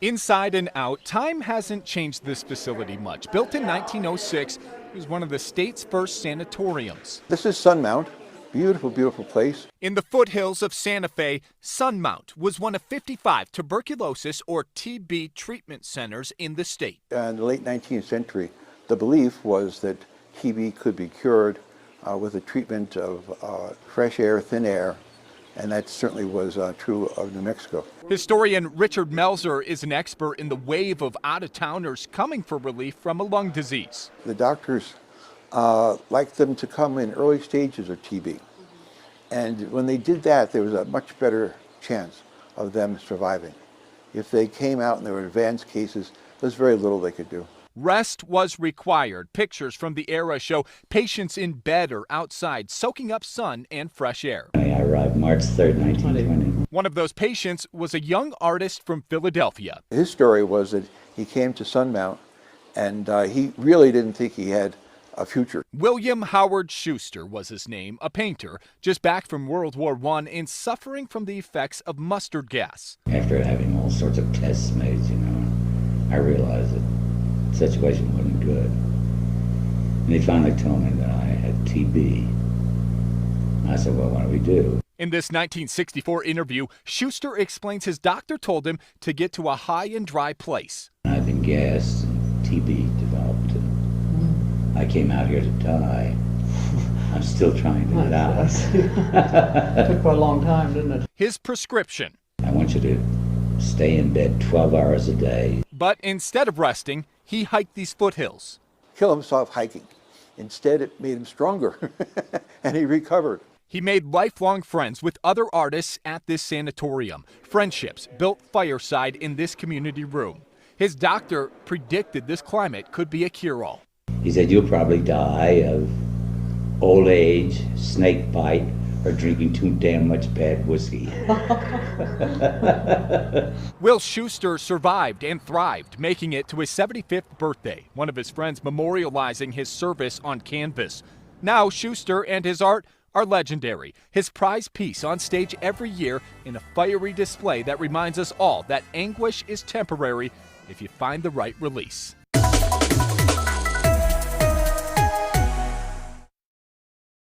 Inside and out, time hasn't changed this facility much. Built in 1906, it was one of the state's first sanatoriums. This is Sunmount. Beautiful, beautiful place. In the foothills of Santa Fe, Sunmount was one of 55 tuberculosis or TB treatment centers in the state. In the late 19th century, the belief was that TB could be cured with the treatment of fresh air, thin air, and that certainly was true of New Mexico. Historian Richard Melzer is an expert in the wave of out-of-towners coming for relief from a lung disease. The doctors liked them to come in early stages of TB. And when they did that, there was a much better chance of them surviving. If they came out and there were advanced cases, there's very little they could do. Rest was required. Pictures from the era show patients in bed or outside soaking up sun and fresh air. I arrived March 3rd, 1920. One of those patients was a young artist from Philadelphia. His story was that he came to Sunmount and he really didn't think he had a future. William Howard Schuster was his name, a painter, just back from World War I and suffering from the effects of mustard gas. After having all sorts of tests made, I realized that the situation wasn't good. And he finally told me that I had TB. I said, well, what do we do? In this 1964 interview, Schuster explains his doctor told him to get to a high and dry place. I've been gassed and TB developed. And I came out here to die. I'm still trying to get out. Took quite a long time, didn't it? His prescription. I want you to stay in bed 12 hours a day. But instead of resting, he hiked these foothills. Kill himself hiking. Instead, it made him stronger, and he recovered. He made lifelong friends with other artists at this sanatorium. Friendships built fireside in this community room. His doctor predicted this climate could be a cure-all. He said, you'll probably die of old age, snake bite, or drinking too damn much bad whiskey. Will Schuster survived and thrived, making it to his 75th birthday, one of his friends memorializing his service on canvas. Now Schuster and his art are legendary. His prize piece on stage every year in a fiery display that reminds us all that anguish is temporary if you find the right release.